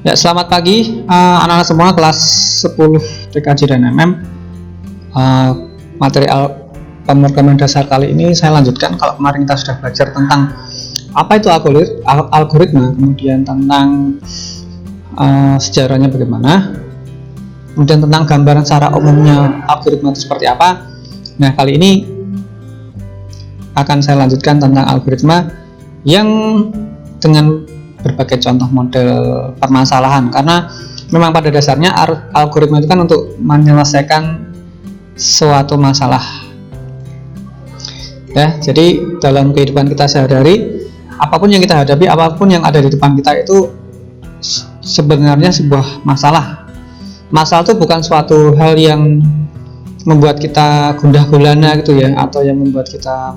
Ya, selamat pagi anak-anak semua kelas 10 TKJ dan MM. Materi pemrograman dasar kali ini saya lanjutkan. Kalau kemarin kita sudah belajar tentang apa itu algoritma, kemudian tentang sejarahnya bagaimana, kemudian tentang gambaran secara umumnya algoritma itu seperti apa. Nah, kali ini akan saya lanjutkan tentang algoritma yang dengan berbagai contoh model permasalahan, karena memang pada dasarnya algoritma itu kan untuk menyelesaikan suatu masalah ya. Jadi dalam kehidupan kita sehari-hari, apapun yang kita hadapi, apapun yang ada di depan kita itu sebenarnya sebuah masalah. Masalah itu bukan suatu hal yang membuat kita gundah gulana gitu ya, atau yang membuat kita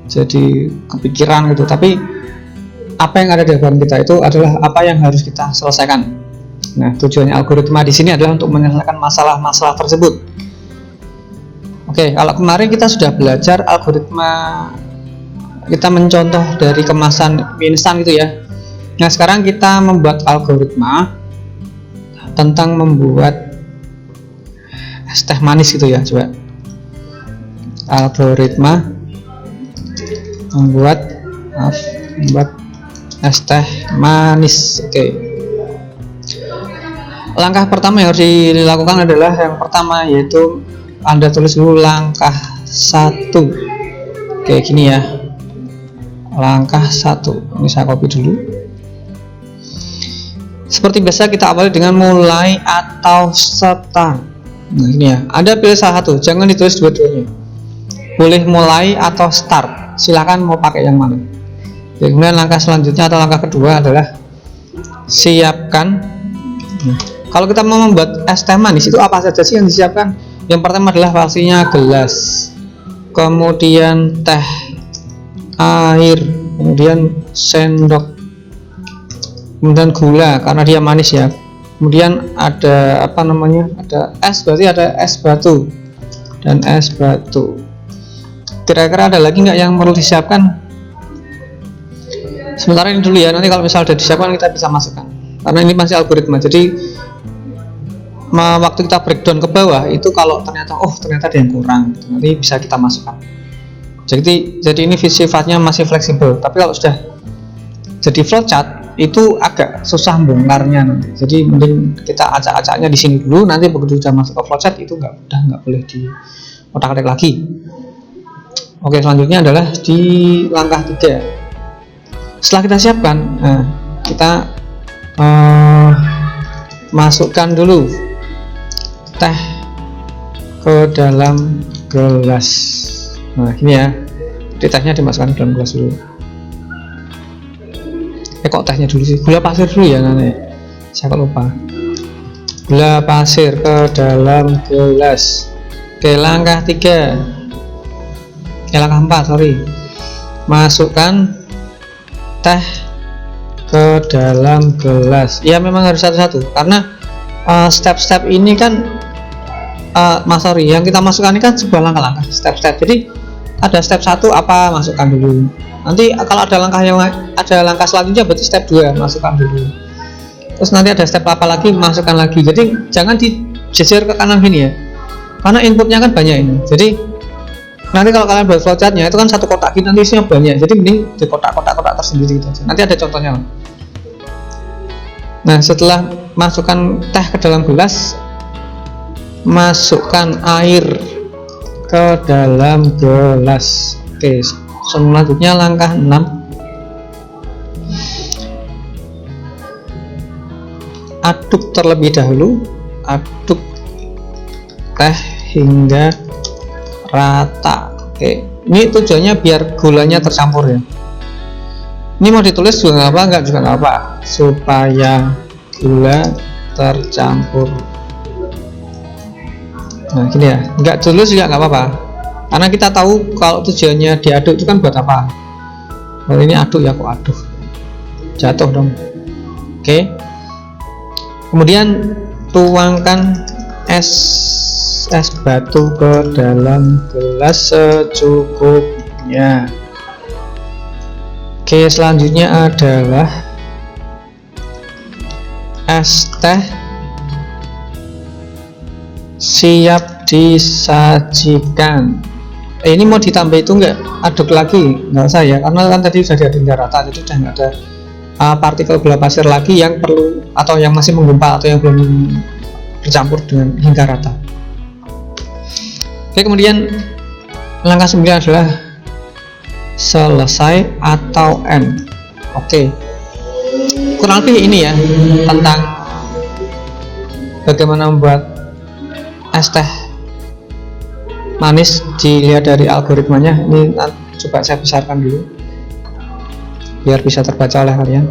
jadi kepikiran gitu, tapi apa yang ada di depan kita itu adalah apa yang harus kita selesaikan. Nah, tujuannya algoritma di sini adalah untuk menyelesaikan masalah-masalah tersebut. Oke, kalau kemarin kita sudah belajar algoritma, kita mencontoh dari kemasan mie instan gitu ya. Nah, sekarang kita membuat algoritma tentang membuat es teh manis gitu ya. Coba algoritma membuat es teh manis. Oke. Langkah pertama yang harus dilakukan adalah yang pertama, yaitu Anda tulis dulu langkah 1. Kayak gini ya. Langkah 1. Ini saya copy dulu. Seperti biasa kita awali dengan mulai atau start. Nah, ini ya. Anda pilih salah satu, jangan ditulis dua-duanya. Boleh mulai atau start. Silakan mau pakai yang mana. Kemudian langkah selanjutnya atau langkah kedua adalah siapkan. Kalau kita mau membuat es teh manis, itu apa saja sih yang disiapkan? Yang pertama adalah pastinya gelas, kemudian teh, air, kemudian sendok, kemudian gula karena dia manis ya. Kemudian ada ada es, berarti ada es batu dan es batu. Kira-kira ada lagi nggak yang perlu disiapkan? Sementara ini dulu ya, nanti kalau misalnya sudah disiapkan kita bisa masukkan, karena ini masih algoritma. Jadi waktu kita breakdown ke bawah itu kalau ternyata ada yang kurang gitu, nanti bisa kita masukkan. Jadi ini sifatnya masih fleksibel. Tapi kalau sudah jadi flowchart itu agak susah bongkarnya nanti. Jadi mending kita acak-acaknya di sini dulu, nanti begitu sudah masuk ke flowchart itu nggak boleh di otak-atik lagi. Oke, selanjutnya adalah di langkah 3. Setelah kita siapkan, kita masukkan dulu teh ke dalam gelas. Nah, ini ya, jadi tehnya dimasukkan ke dalam gelas dulu. Kok tehnya dulu sih? Gula pasir dulu ya nanti. Saya kok lupa. Gula pasir ke dalam gelas. Oke, langkah 3. Langkah 4, sorry. Masukkan teh ke dalam gelas. Ya, memang harus satu-satu karena step-step ini kan yang kita masukkan ini kan sebuah langkah-langkah, step-step. Jadi ada step 1 apa, masukkan dulu. Nanti kalau ada langkah selanjutnya berarti step 2, masukkan dulu. Terus nanti ada step apa lagi, masukkan lagi. Jadi jangan dijejer ke kanan gini ya, karena inputnya kan banyak ini. Jadi nanti kalau kalian buat flowchartnya itu kan satu kotak gini, nanti isinya banyak. Jadi mending di kotak-kotak tersendiri gitu aja. Nanti ada contohnya. Nah, setelah masukkan teh ke dalam gelas, masukkan air ke dalam gelas. Oke, selanjutnya langkah 6. Aduk terlebih dahulu. Aduk teh hingga rata. Oke, ini tujuannya biar gulanya tercampur ya. Ini mau ditulis juga nggak apa, nggak juga nggak apa, supaya gula tercampur. Nah, gini ya, nggak tulis juga nggak apa-apa, karena kita tahu kalau tujuannya diaduk itu kan buat apa. Kalau ini aduk ya, kok aduk, jatuh dong. Oke, kemudian tuangkan es batu ke dalam gelas secukupnya. Oke, selanjutnya adalah es teh siap disajikan. Ini mau ditambah itu enggak? Aduk lagi? Nggak usah ya, karena kan tadi sudah diaduk hingga rata, jadi udah nggak ada partikel gula pasir lagi yang perlu atau yang masih menggumpal atau yang belum bercampur dengan hingga rata. Oke, kemudian langkah 9 adalah selesai atau end. Oke, kurang lebih ini ya tentang bagaimana membuat es teh manis dilihat dari algoritmanya. Ini coba saya besarkan dulu biar bisa terbaca oleh kalian.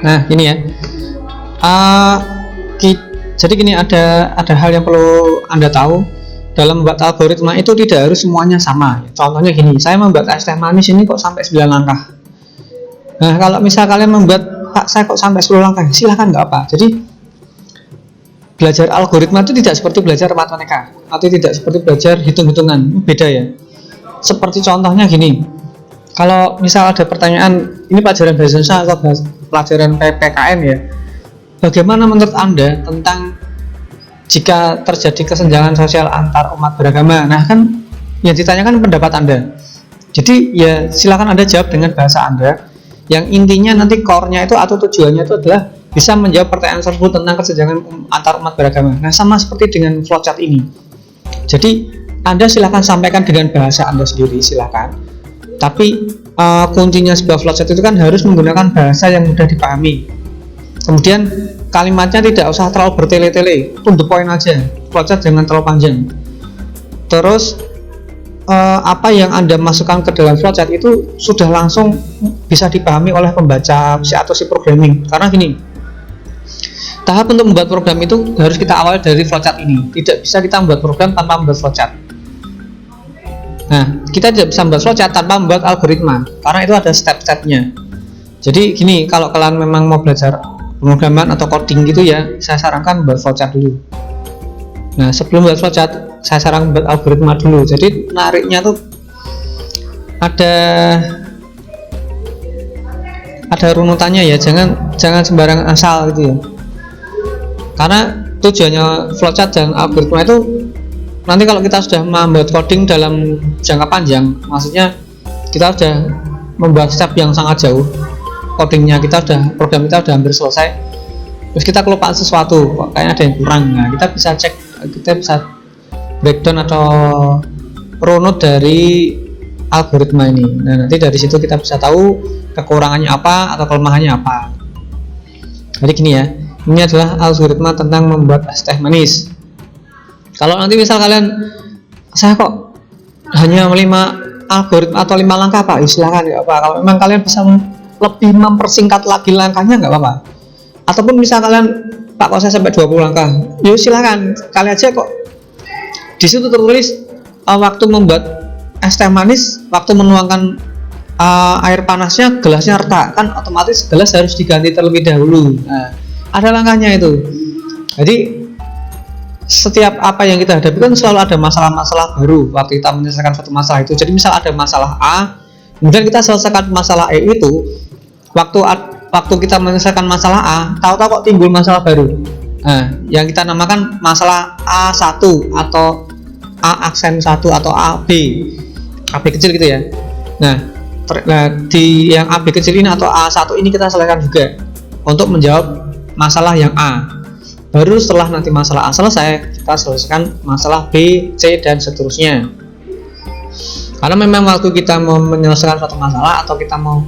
Nah, ini ya. Jadi gini, ada hal yang perlu Anda tahu dalam membuat algoritma itu tidak harus semuanya sama. Contohnya gini, saya membuat es teh manis ini kok sampai 9 langkah. Nah, kalau misal kalian membuat, Pak, saya kok sampai 10 langkah, silahkan, nggak apa. Jadi belajar algoritma itu tidak seperti belajar matematika atau tidak seperti belajar hitung-hitungan, beda ya. Seperti contohnya gini, kalau misal ada pertanyaan, ini pelajaran bahasa Indonesia atau pelajaran PPKN ya, bagaimana menurut Anda tentang jika terjadi kesenjangan sosial antar umat beragama? Nah, kan yang ditanyakan pendapat Anda. Jadi ya silakan Anda jawab dengan bahasa Anda, yang intinya nanti core-nya itu atau tujuannya itu adalah bisa menjawab pertanyaan tersebut tentang kesenjangan antar umat beragama. Nah, sama seperti dengan flowchart ini. Jadi Anda silakan sampaikan dengan bahasa Anda sendiri, silakan. Tapi kuncinya sebuah flowchart itu kan harus menggunakan bahasa yang mudah dipahami. Kemudian kalimatnya tidak usah terlalu bertele-tele, to the point aja. Flowchart jangan terlalu panjang. Terus apa yang Anda masukkan ke dalam flowchart itu sudah langsung bisa dipahami oleh pembaca atau si programming. Karena gini, tahap untuk membuat program itu harus kita awali dari flowchart ini. Tidak bisa kita membuat program tanpa membuat flowchart. Nah, kita tidak bisa membuat flowchart tanpa membuat algoritma, karena itu ada step-stepnya. Jadi gini, kalau kalian memang mau belajar pemrograman atau coding gitu ya, saya sarankan buat flowchart dulu. Nah, sebelum buat flowchart, saya sarankan buat algoritma dulu. Jadi nariknya tuh ada runutannya ya, jangan sembarangan asal gitu ya. Karena tujuannya flowchart dan algoritma itu nanti kalau kita sudah membuat coding dalam jangka panjang, maksudnya kita sudah membuat step yang sangat jauh, codingnya program kita sudah hampir selesai, terus kita kelupaan sesuatu, kok kayaknya ada yang kurang. Nah, kita bisa cek, kita bisa breakdown atau runut dari algoritma ini. Nah, nanti dari situ kita bisa tahu kekurangannya apa atau kelemahannya apa. Jadi gini ya, ini adalah algoritma tentang membuat es teh manis. Kalau nanti misal kalian, saya kok hanya 5 algoritma atau 5 langkah Pak, silakan, nggak apa. Kalau memang kalian bisa lebih mempersingkat lagi langkahnya, nggak apa-apa. Ataupun misal kalian, Pak, kok saya sampai 20 langkah, yuk silakan, kali aja kok. Di situ tertulis waktu membuat es teh manis, waktu menuangkan air panasnya, gelasnya retak, kan otomatis gelas harus diganti terlebih dahulu. Nah, ada langkahnya itu. Jadi setiap apa yang kita hadapi kan selalu ada masalah-masalah baru waktu kita menyelesaikan suatu masalah itu. Jadi misal ada masalah A, kemudian kita selesaikan masalah E itu, waktu kita menyelesaikan masalah A, tahu-tahu kok timbul masalah baru. Nah, yang kita namakan masalah A1 atau A aksen 1 atau AB kecil gitu ya. Nah, di yang AB kecil ini atau A1 ini kita selesaikan juga untuk menjawab masalah yang A. Baru setelah nanti masalah A selesai, kita selesaikan masalah B, C, dan seterusnya. Karena memang waktu kita mau menyelesaikan suatu masalah atau kita mau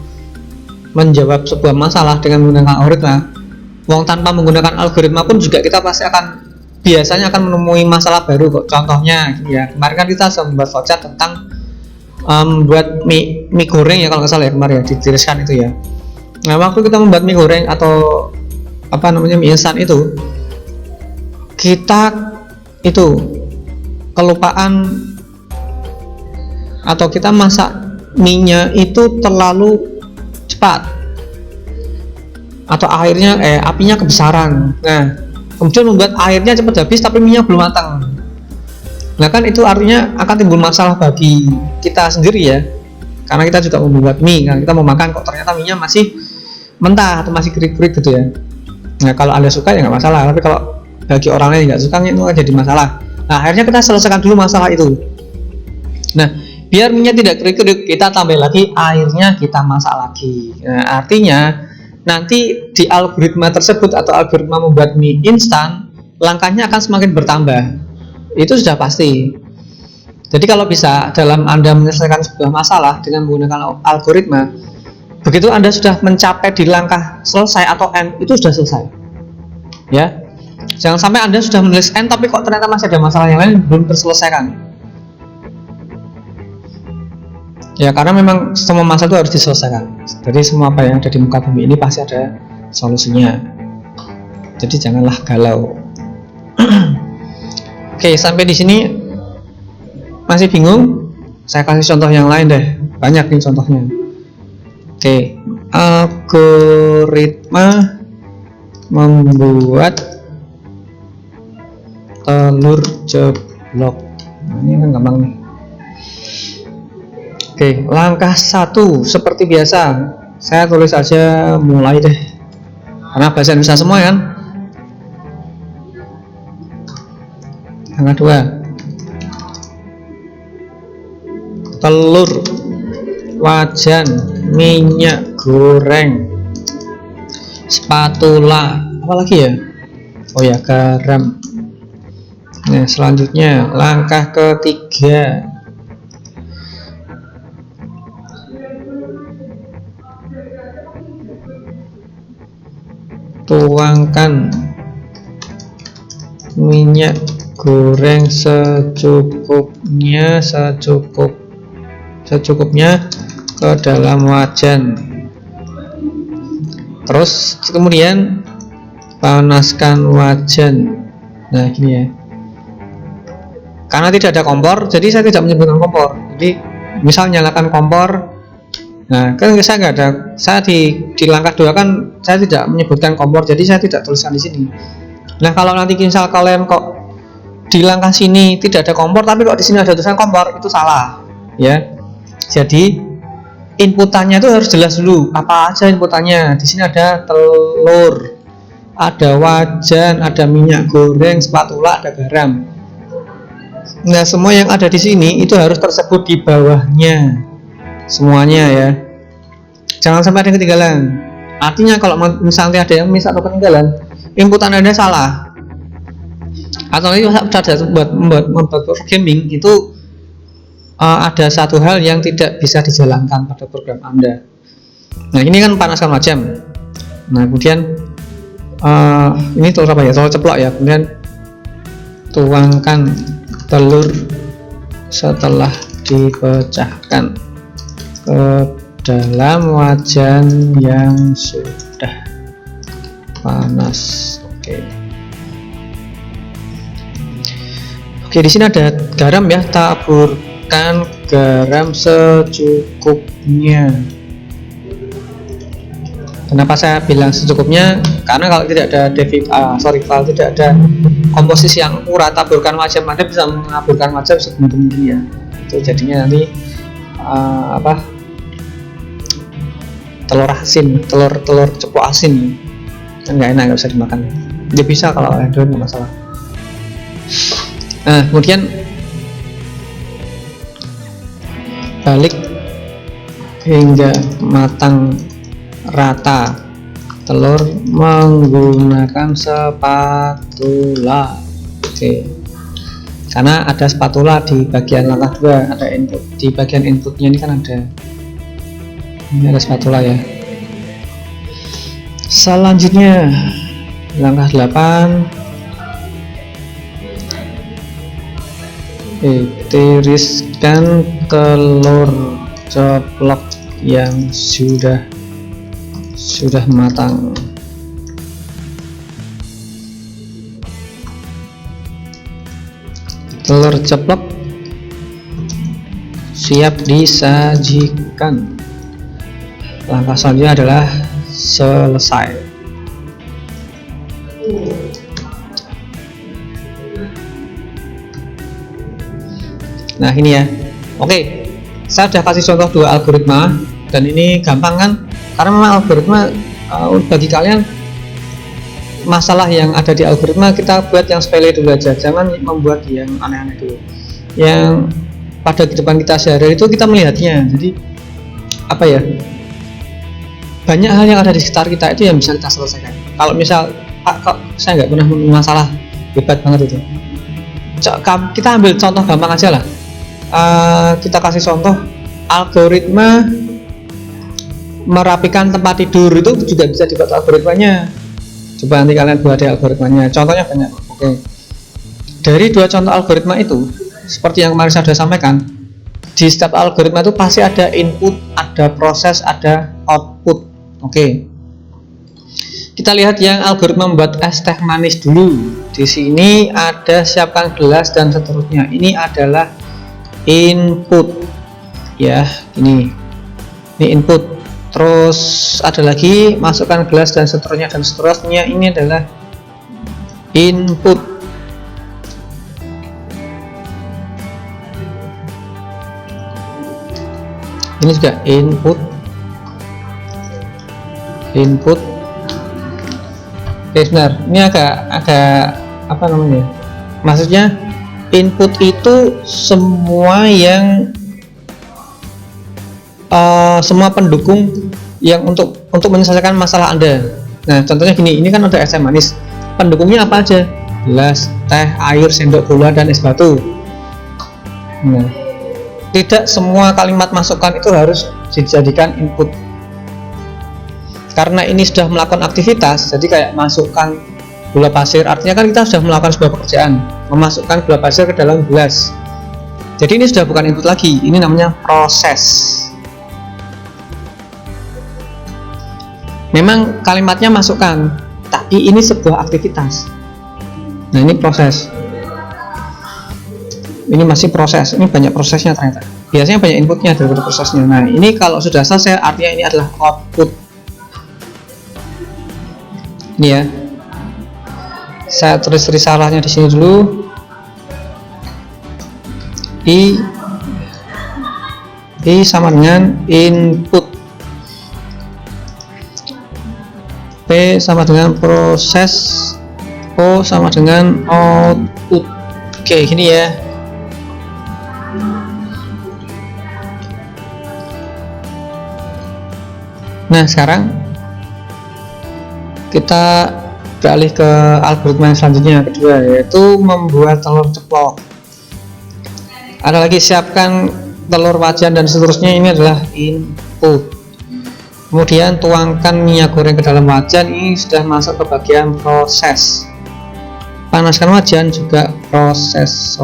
menjawab sebuah masalah dengan menggunakan algoritma, tanpa menggunakan algoritma pun juga kita pasti biasanya akan menemui masalah baru kok. Contohnya ya, kemarin kan kita sudah membuat flowchart tentang buat mie goreng ya, kalau nggak salah ya, kemarin ya dituliskan itu ya. Nah, waktu kita membuat mie goreng atau mie instan itu, kita itu kelupaan atau kita masak mie-nya itu terlalu cepat atau apinya kebesaran. Nah, kemudian membuat airnya cepat habis tapi mie-nya belum matang. Nah, kan itu artinya akan timbul masalah bagi kita sendiri ya, karena kita juga membuat mie kan, kita mau makan kok ternyata mie-nya masih mentah atau masih kerik-kerik gitu ya. Nah kalau Anda suka ya nggak masalah, tapi kalau bagi orang lain nggak suka itu akan jadi masalah. Nah akhirnya kita selesaikan dulu masalah itu. Nah biar minyak tidak kering, kita tambah lagi airnya, kita masak lagi. Nah artinya nanti di algoritma tersebut atau algoritma membuat mie instan, langkahnya akan semakin bertambah. Itu sudah pasti. Jadi kalau bisa dalam Anda menyelesaikan sebuah masalah dengan menggunakan algoritma, begitu Anda sudah mencapai di langkah selesai atau N, itu sudah selesai. Ya. Jangan sampai Anda sudah menulis N tapi kok ternyata masih ada masalah yang lain belum terselesaikan. Ya karena memang semua masalah itu harus diselesaikan. Jadi semua apa yang ada di muka bumi ini pasti ada solusinya. Jadi janganlah galau. Oke, sampai di sini masih bingung? Saya kasih contoh yang lain deh. Banyak nih contohnya. Oke, algoritma membuat telur ceplok. Nah, ini kan gampang nih. Oke, langkah 1 seperti biasa. Saya tulis aja mulai deh. Karena bahasa Indonesia semua kan. Langkah 2. Telur, wajan, minyak goreng, spatula, apa lagi ya? Oh ya, garam. Nah selanjutnya langkah ketiga, tuangkan minyak goreng secukupnya ke dalam wajan. Terus kemudian panaskan wajan. Nah gini ya, karena tidak ada kompor jadi saya tidak menyebutkan kompor. Jadi misal nyalakan kompor, nah kan saya nggak ada, saya di langkah 2 kan saya tidak menyebutkan kompor, jadi saya tidak tuliskan di sini. Nah kalau nanti misal kalian kok di langkah sini tidak ada kompor tapi kok di sini ada tulisan kompor, itu salah ya. Jadi inputannya itu harus jelas dulu. Apa aja inputannya? Di sini ada telur, ada wajan, ada minyak goreng, spatula, ada garam. Nah semua yang ada di sini itu harus tersebut di bawahnya semuanya ya. Jangan sampai ada yang ketinggalan. Artinya kalau misalnya ada yang miss atau ketinggalan, inputan Anda salah. Atau ini membuat gaming itu ada satu hal yang tidak bisa dijalankan pada program Anda. Nah ini kan panaskan wajan. Nah kemudian ini telur apa ya? Telur ceplok ya. Kemudian tuangkan telur setelah dipecahkan ke dalam wajan yang sudah panas. Oke, di sini ada garam ya. Taburkan garam secukupnya. Kenapa saya bilang secukupnya? Karena kalau tidak ada kalau tidak ada komposisi yang akurat, taburkan wajan, Anda bisa menaburkan wajan segini ya. Itu jadinya nanti telur asin, telur ceplok asin, kan nggak enak, nggak bisa dimakan. Dia bisa kalau Android nggak masalah. Nah kemudian balik hingga matang rata telur menggunakan spatula. Oke, karena ada spatula di bagian langkah 2, ada input di bagian inputnya ini kan ada, ini ada spatula ya. Selanjutnya langkah 8, tiriskan telur ceplok yang sudah matang. Telur ceplok siap disajikan. Langkah selanjutnya adalah selesai. Nah ini ya. Oke, saya sudah kasih contoh 2 algoritma dan ini gampang kan, karena memang algoritma bagi kalian masalah yang ada di algoritma kita buat yang sepele dulu aja, jangan membuat yang aneh-aneh dulu. Yang pada kehidupan kita sehari-hari itu kita melihatnya, jadi apa ya, banyak hal yang ada di sekitar kita itu yang bisa kita selesaikan. Kalau misal kok saya nggak pernah masalah, hebat banget itu. Kita ambil contoh gampang aja lah. Kita kasih contoh algoritma merapikan tempat tidur itu juga bisa dibuat algoritmanya. Coba nanti kalian buat algoritmanya, contohnya banyak. Oke. Dari dua contoh algoritma itu, seperti yang kemarin saya sudah sampaikan, di setiap algoritma itu pasti ada input, ada proses, ada output. Oke. Kita lihat yang algoritma membuat es teh manis dulu. Di sini ada siapkan gelas dan seterusnya. Ini adalah input. Ya, ini input. Terus ada lagi masukkan gelas dan seterusnya dan seterusnya. Ini adalah input. Ini juga input. Sebentar, ini agak apa namanya? Maksudnya input itu semua yang semua pendukung yang untuk menyelesaikan masalah Anda. Nah, contohnya gini, ini kan ada es teh manis. Pendukungnya apa aja? Gelas, teh, air, sendok gula, dan es batu. Nah, tidak semua kalimat masukan itu harus dijadikan input. Karena ini sudah melakukan aktivitas, jadi kayak masukkan gula pasir, artinya kan kita sudah melakukan sebuah pekerjaan, memasukkan gula pasir ke dalam gelas. Jadi ini sudah bukan input lagi, ini namanya proses. Memang kalimatnya masukkan, tapi ini sebuah aktivitas. Nah, ini proses. Ini masih proses, ini banyak prosesnya ternyata. Biasanya banyak inputnya daripada prosesnya. Nah, ini kalau sudah selesai, artinya ini adalah output. Ini ya, saya tulis risalahnya di sini dulu. I sama dengan input, P sama dengan proses, O sama dengan output. Oke, gini ya. Nah, sekarang kita beralih ke algoritma yang selanjutnya, kedua, yaitu membuat telur ceplok. Ada lagi siapkan telur wajan dan seterusnya, ini adalah input. Kemudian tuangkan minyak goreng ke dalam wajan, ini sudah masuk ke bagian proses. Panaskan wajan juga proses,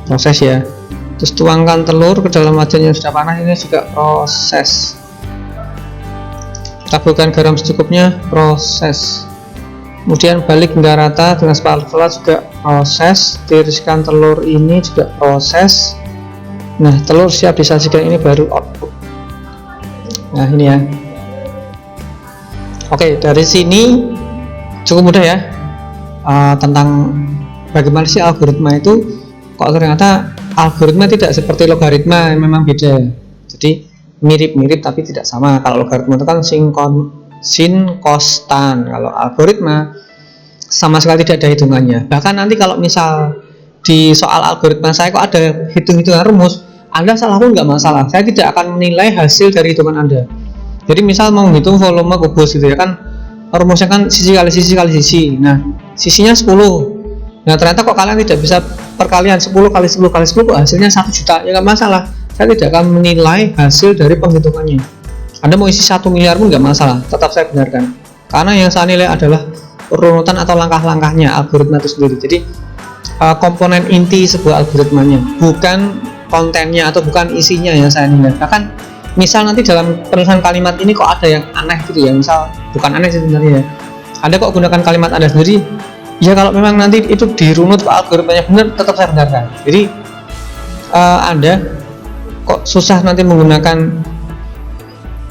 proses ya. Terus tuangkan telur ke dalam wajan yang sudah panas, ini juga proses. Taburkan garam secukupnya, proses. Kemudian balik hingga rata dengan spatula, juga proses. Tiriskan telur, ini juga proses. Nah, telur siap disajikan, ini baru output. Nah, ini ya. Oke, dari sini cukup mudah ya, tentang bagaimana sih algoritma itu. Kok ternyata algoritma tidak seperti logaritma, memang beda. Jadi mirip-mirip tapi tidak sama. Kalau logaritma itu kan sin konstan, kalau algoritma sama sekali tidak ada hitungannya. Bahkan nanti kalau misal di soal algoritma saya kok ada hitung-hitungan rumus, Anda salah pun nggak masalah, saya tidak akan menilai hasil dari hitungan Anda. Jadi misal mau menghitung volume kubus gitu ya kan, rumusnya kan sisi kali sisi kali sisi. Nah, sisinya 10. Nah, ternyata kok kalian tidak bisa perkalian 10 kali 10 kali 10 kok hasilnya 1 juta, ya nggak masalah. Saya tidak akan menilai hasil dari penghitungannya. Anda mau isi 1 miliar pun nggak masalah, tetap saya benarkan. Karena yang saya nilai adalah urutan atau langkah-langkahnya algoritma itu sendiri. Jadi komponen inti sebuah algoritmanya, bukan kontennya atau bukan isinya yang saya nilai. Bahkan misal nanti dalam penulisan kalimat ini kok ada yang aneh gitu ya, misal bukan aneh sih sebenarnya ya. Anda kok gunakan kalimat Anda sendiri, ya kalau memang nanti itu dirunut ke algoritmanya benar, tetap saya benarkan. Jadi Anda kok susah nanti menggunakan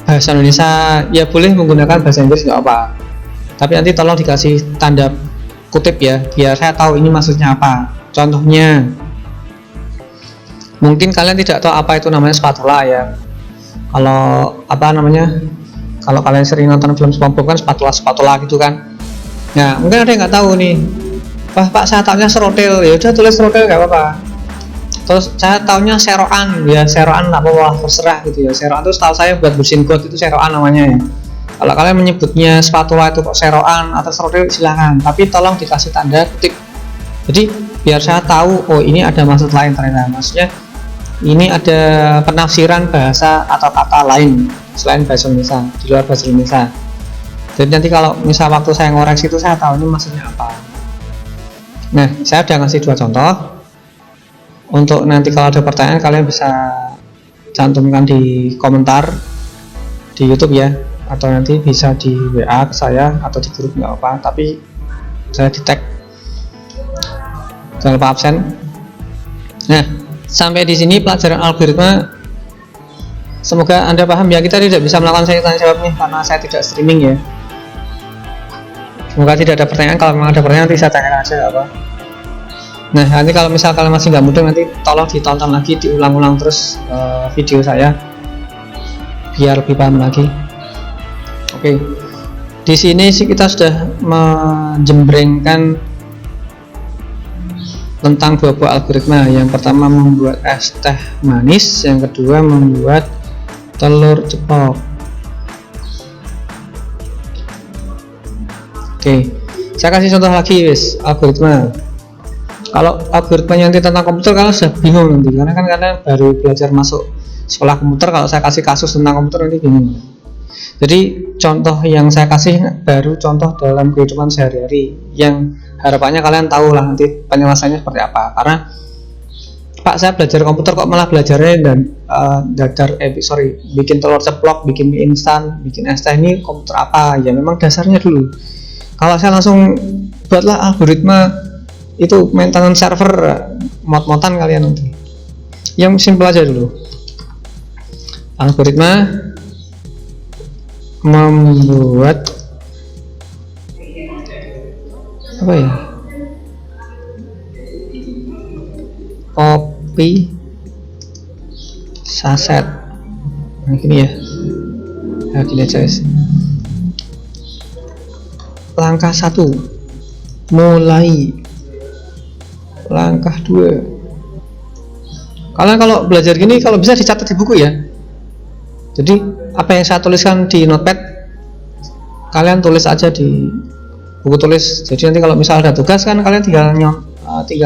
bahasa Indonesia, ya boleh menggunakan bahasa Inggris nggak apa, tapi nanti tolong dikasih tanda kutip ya, biar saya tahu ini maksudnya apa. Contohnya, mungkin kalian tidak tahu apa itu namanya spatula ya. Kalau apa namanya, Kalau kalian sering nonton film SpongeBob kan spatula gitu kan. Nah mungkin ada yang nggak tahu nih, wah Pak saya taunya serotil, ya udah tulis serotil nggak apa-apa. Terus saya taunya seroan, ya seroan nggak apa-apa, terserah gitu ya. Seroan itu setahu saya buat bersihin got itu seroan namanya ya. Kalau kalian menyebutnya spatula itu kok seroan atau serotil silahkan, tapi tolong dikasih tanda kutip. Jadi biar saya tahu, oh ini ada maksud lain ternyata, maksudnya ini ada penafsiran bahasa atau kata lain selain bahasa Indonesia, di luar bahasa Indonesia. Jadi nanti kalau misal waktu saya ngoreksi itu saya tahu ini maksudnya apa. Nah saya udah ngasih 2 contoh. Untuk nanti kalau ada pertanyaan kalian bisa cantumkan di komentar di YouTube ya, atau nanti bisa di WA ke saya atau di grup nggak apa, tapi saya di tag, jangan lupa absen. Nah sampai di sini pelajaran algoritma, semoga Anda paham ya. Kita tidak bisa melakukan tanya jawab nih karena saya tidak streaming ya. Semoga tidak ada pertanyaan. Kalau memang ada pertanyaan nanti saya tanyakan aja apa. Nah nanti kalau misal kalian masih nggak mudah, nanti tolong ditonton lagi, diulang-ulang terus video saya biar lebih paham lagi. Oke, di sini sih kita sudah menjembrengkan tentang buah-buah algoritma. Yang pertama membuat es teh manis, yang kedua membuat telur ceplok. Oke, saya kasih contoh lagi guys, algoritma. Kalau algoritmanya nanti tentang komputer kalian sudah bingung nanti, karena kan kalian baru belajar masuk sekolah komputer. Kalau saya kasih kasus tentang komputer nanti bingung. Jadi contoh yang saya kasih baru contoh dalam kehidupan sehari-hari, yang harapannya kalian tahu lah nanti penyelesaiannya seperti apa. Karena Pak saya belajar komputer kok malah belajarnya dan bikin telur ceplok, bikin mie instan, bikin es teh, ini komputer apa? Ya memang dasarnya dulu. Kalau saya langsung buatlah algoritma itu maintenance server, mod-modan kalian nanti. Yang simple aja dulu. Algoritma membuat apa ya? Kopi saset. Nah gini ya. Nah gini aja guys. Langkah 1 mulai. Langkah 2, kalian kalau belajar gini kalau bisa dicatat di buku ya. Jadi apa yang saya tuliskan di notepad kalian tulis aja di buku tulis. Jadi nanti kalau misal ada tugas kan kalian tinggal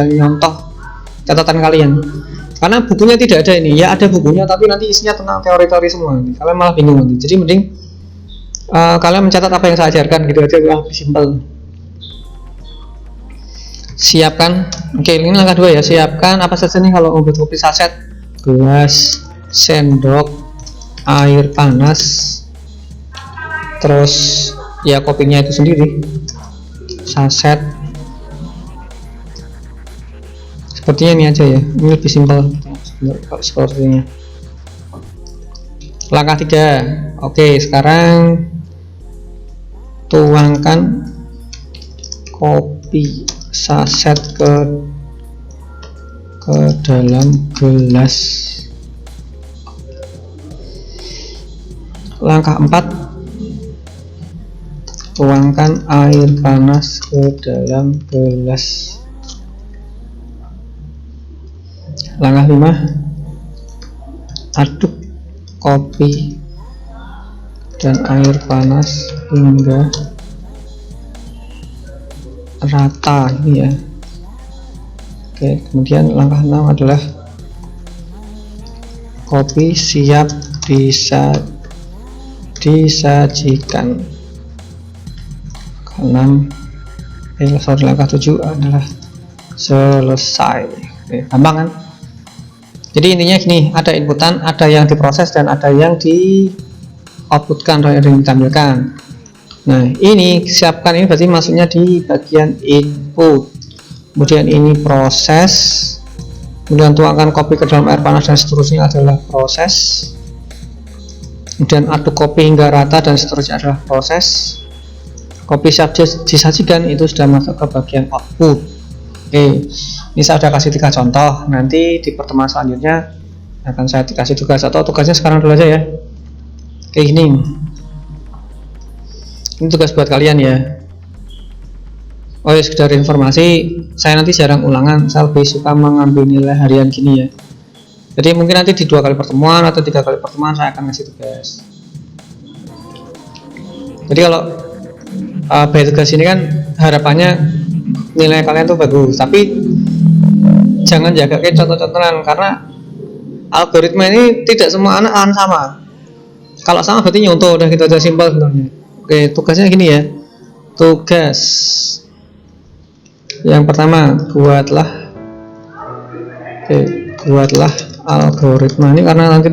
nyontoh catatan kalian. Karena bukunya tidak ada ini ya, ada bukunya tapi nanti isinya tentang teori-teori semua, nanti kalian malah bingung nanti. Jadi mending kalian mencatat apa yang saya ajarkan gitu aja, lebih simpel. Siapkan, oke ini langkah 2 ya, siapkan apa saja nih kalau membuat kopi saset: gelas, sendok, air panas, terus ya kopinya itu sendiri, saset. Sepertinya ini aja ya, ini lebih simpel sepertinya. Langkah 3, oke sekarang tuangkan kopi saset ke dalam gelas. Langkah 4, tuangkan air panas ke dalam gelas. Langkah 5, aduk kopi dan air panas hingga rata ini ya. Oke, kemudian langkah 6 adalah kopi siap disajikan. Langkah 7 adalah selesai. Oke, gampang kan? Jadi intinya gini, ada inputan, ada yang diproses dan ada yang di outputkan atau yang ditampilkan. Nah ini siapkan, ini berarti masuknya di bagian input. Kemudian ini proses, kemudian tuangkan kopi ke dalam air panas dan seterusnya adalah proses. Kemudian aduk kopi hingga rata dan seterusnya adalah proses. Kopi siap disajikan itu sudah masuk ke bagian output. Oke, ini saya sudah kasih 3 contoh. Nanti di pertemuan selanjutnya akan saya kasih tugas, atau tugasnya sekarang dulu aja ya. Oke, gini Ini tugas buat kalian ya. Oh ya, sekedar informasi, saya nanti jarang ulangan, saya lebih suka mengambil nilai harian gini ya. Jadi mungkin nanti di 2 kali pertemuan atau 3 kali pertemuan saya akan ngasih tugas. Jadi kalau by tugas ini kan harapannya nilai kalian tuh bagus, tapi jangan jaga kayak contoh-contohan, karena algoritma ini tidak semua anak akan sama. Kalau sama berarti nyontoh, udah gitu aja, simpel sebenarnya. Oke, tugasnya gini ya. Tugas yang pertama, buatlah algoritma ini, karena nanti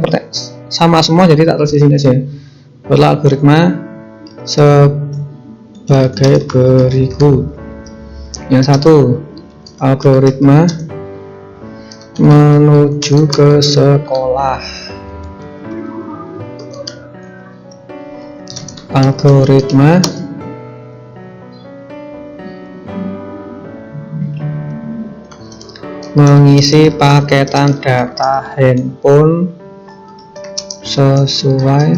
sama semua jadi tak tulis di sini aja. Buatlah algoritma sebagai berikut. Yang satu, algoritma menuju ke sekolah. Algoritma mengisi paketan data handphone sesuai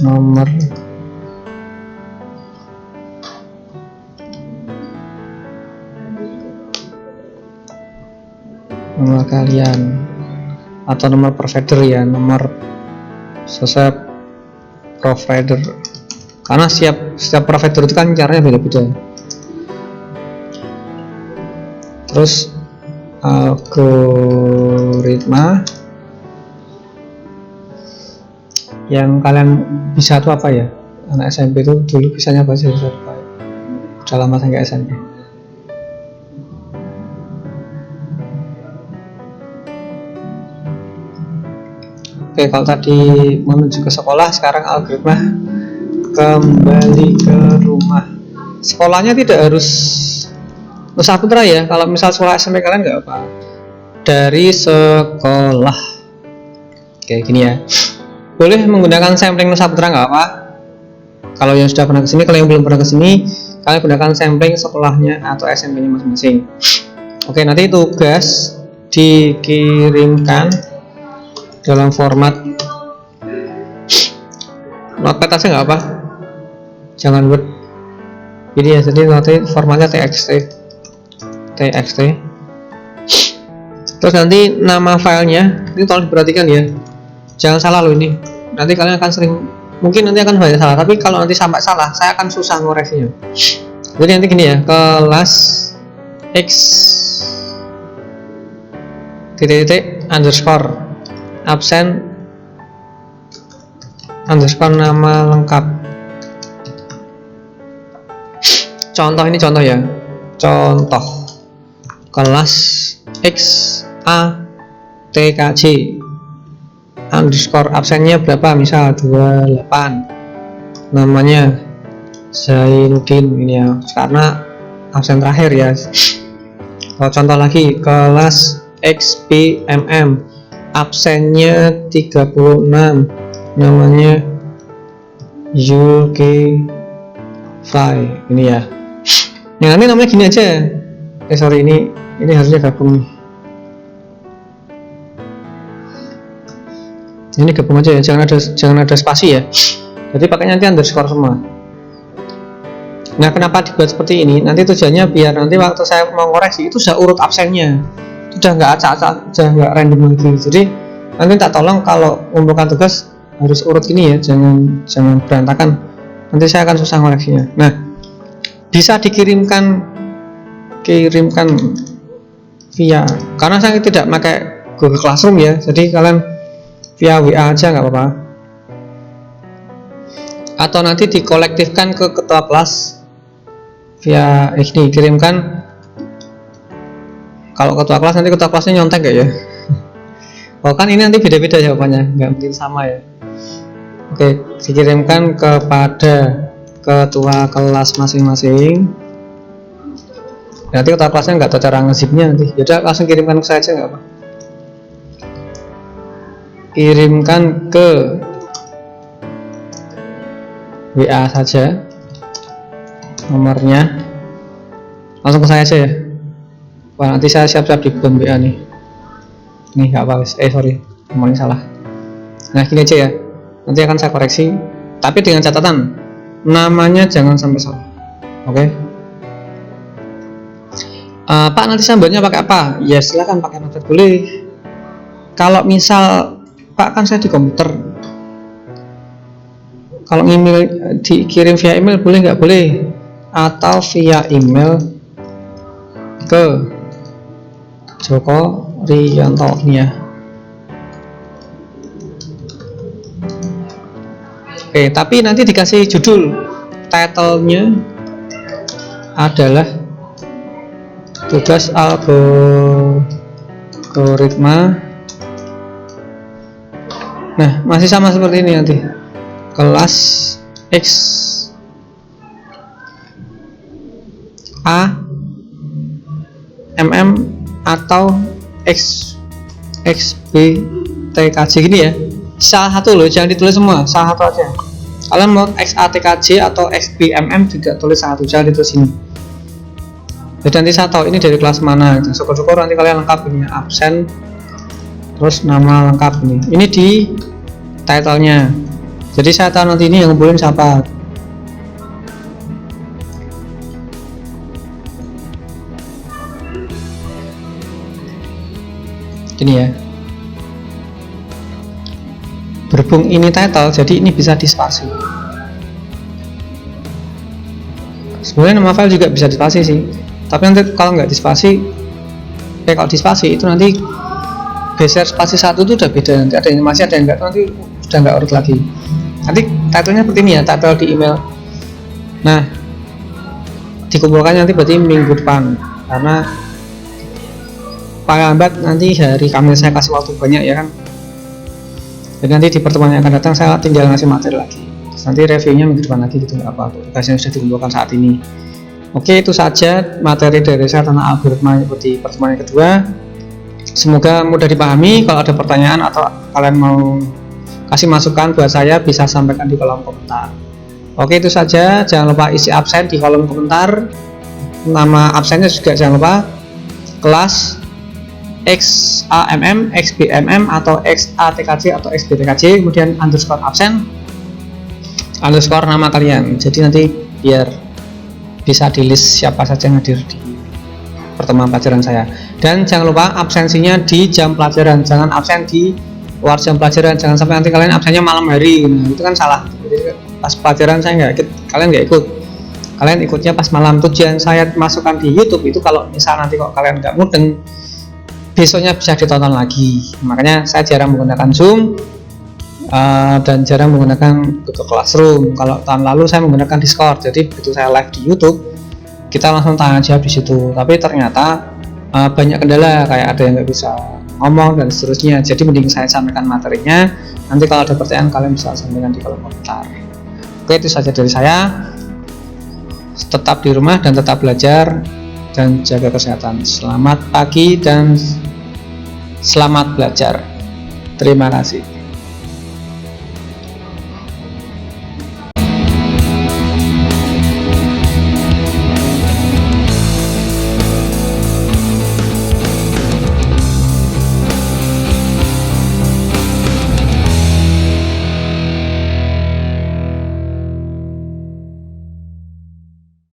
nomor kalian atau nomor provider ya, nomor sesuai provider, karena setiap provider itu kan caranya beda-beda. Terus algoritma yang kalian bisa itu apa ya, anak SMP itu dulu bisanya apa sih, udah lama saya nggak SMP. Oke, kalau tadi menuju ke sekolah, sekarang algoritma kembali ke rumah. Sekolahnya tidak harus Nusa Putra ya, kalau misal sekolah SMP kalian nggak apa, dari sekolah kayak gini ya. Boleh menggunakan sampling Nusa Putra nggak apa. Kalau yang sudah pernah kesini, kalau yang belum pernah kesini, kalian gunakan sampling sekolahnya atau SMP-nya masing-masing. Oke, nanti tugas dikirimkan dalam format notepad aja nggak apa, jangan Word ini ya. Jadi nanti formatnya txt. Terus nanti nama filenya ini tolong diperhatikan ya, jangan salah loh ini. Nanti kalian akan sering, mungkin nanti akan banyak salah, tapi kalau nanti sampai salah saya akan susah ngoreksinya. Jadi nanti gini ya, kelas x titik underscore absen underscore nama lengkap. Contoh ini contoh ya, contoh kelas x a tkj underscore absennya berapa, misal 28, namanya Zainuddin ini ya, karena absen terakhir ya. Kalau contoh lagi, kelas xpmm absennya 36, namanya Zulkifly ini ya. Yang nanti namanya gini aja. Sorry, ini harusnya gabung nih. Ini gabung aja ya, jangan ada spasi ya. Jadi pakainya nanti underscore semua. Nah, kenapa dibuat seperti ini? Nanti tujuannya biar nanti waktu saya mau koreksi itu sudah urut absennya, sudah nggak acak-acak, sudah nggak random lagi. Jadi nanti tak tolong kalau mengumpulkan tugas harus urut ini ya, jangan berantakan. Nanti saya akan susah koreksinya. Nah, bisa dikirimkan via, karena saya tidak pakai Google Classroom ya, jadi kalian via WA aja nggak apa-apa, atau nanti dikolektifkan ke ketua kelas via ini, kirimkan. Kalau ketua kelas, nanti ketua kelasnya nyontek gak ya? Oh kan ini nanti beda-beda jawabannya, nggak mungkin sama ya. Oke, dikirimkan kepada ketua kelas masing-masing. Nanti ketua kelasnya nggak tahu cara ngezipnya, nanti yaudah langsung kirimkan ke saya aja nggak apa. Kirimkan ke WA saja, nomornya langsung ke saya aja ya. Wah, nanti saya siap-siap di bom WA nih. Ini nggak apa, sorry, nomornya salah. Nah gini aja ya, nanti akan saya koreksi Tapi dengan catatan namanya jangan sampai salah. Oke. Pak, nanti sambalnya pakai apa? Ya silakan pakai notepad boleh. Kalau misal Pak, kan saya di komputer, kalau email dikirim via email boleh nggak? Boleh. Atau via email ke Joko Rianto ini ya. Oke, tapi nanti dikasih judul, title-nya adalah tugas algoritma. Nah, masih sama seperti ini nanti. Kelas X A MM atau XB TKJ gini ya. Salah satu loh, jangan ditulis semua, salah satu aja. Kalian mau XATKJ atau XBMM juga tulis satu, jangan ditulis ini. Jadi nanti saya tahu ini dari kelas mana gitu. Syukur-syukur nanti kalian lengkap ini, absen terus nama lengkap ini. Ini di title-nya. Jadi saya tahu nanti ini yang ngumpulin siapa. Ini ya. Berhubung ini title, jadi ini bisa dispasi. Sebenarnya nama file juga bisa dispasi sih. Tapi nanti kalau nggak dispasi, kalau dispasi itu nanti geser spasi satu itu udah beda, nanti ada yang masih ada yang enggak, nanti udah nggak urut lagi. Nanti title-nya seperti ini ya, title di email. Nah, dikumpulkan nanti berarti minggu depan, karena paling lambat nanti hari Kamis saya kasih waktu banyak ya kan. Jadi nanti di pertemuan yang akan datang saya tinggal ngasih materi lagi. Terus nanti reviewnya minggu depan lagi gitu, nggak apa-apa. Tugasnya sudah dikumpulkan saat ini. Oke, itu saja materi dari saya tentang algoritma di pertemuan yang kedua. Semoga mudah dipahami. Kalau ada pertanyaan atau kalian mau kasih masukan buat saya, bisa sampaikan di kolom komentar. Oke, itu saja. Jangan lupa isi absen di kolom komentar. Nama absennya juga jangan lupa. Kelas XAMM, XBMM atau XATKJ atau XBTKJ, kemudian underscore absen, underscore nama kalian. Jadi nanti biar bisa di list siapa saja yang hadir di pertemuan pelajaran saya. Dan jangan lupa absensinya di jam pelajaran, jangan absen di luar jam pelajaran. Jangan sampai nanti kalian absennya malam hari, nah, itu kan salah. Jadi pas pelajaran saya nggak ikut, kalian nggak ikut, kalian ikutnya pas malam. Tujuan saya masukkan di YouTube itu kalau misal nanti kok kalian nggak mudeng, besoknya bisa ditonton lagi. Makanya saya jarang menggunakan Zoom dan jarang menggunakan Google Classroom. Kalau tahun lalu saya menggunakan Discord. Jadi begitu saya live di YouTube, kita langsung tanya jawab di situ. Tapi ternyata banyak kendala, kayak ada yang nggak bisa ngomong dan seterusnya. Jadi mending saya sampaikan materinya. Nanti kalau ada pertanyaan kalian bisa sampaikan di kolom komentar. Oke, itu saja dari saya. Tetap di rumah dan tetap belajar dan jaga kesehatan. Selamat pagi dan selamat belajar. Terima kasih.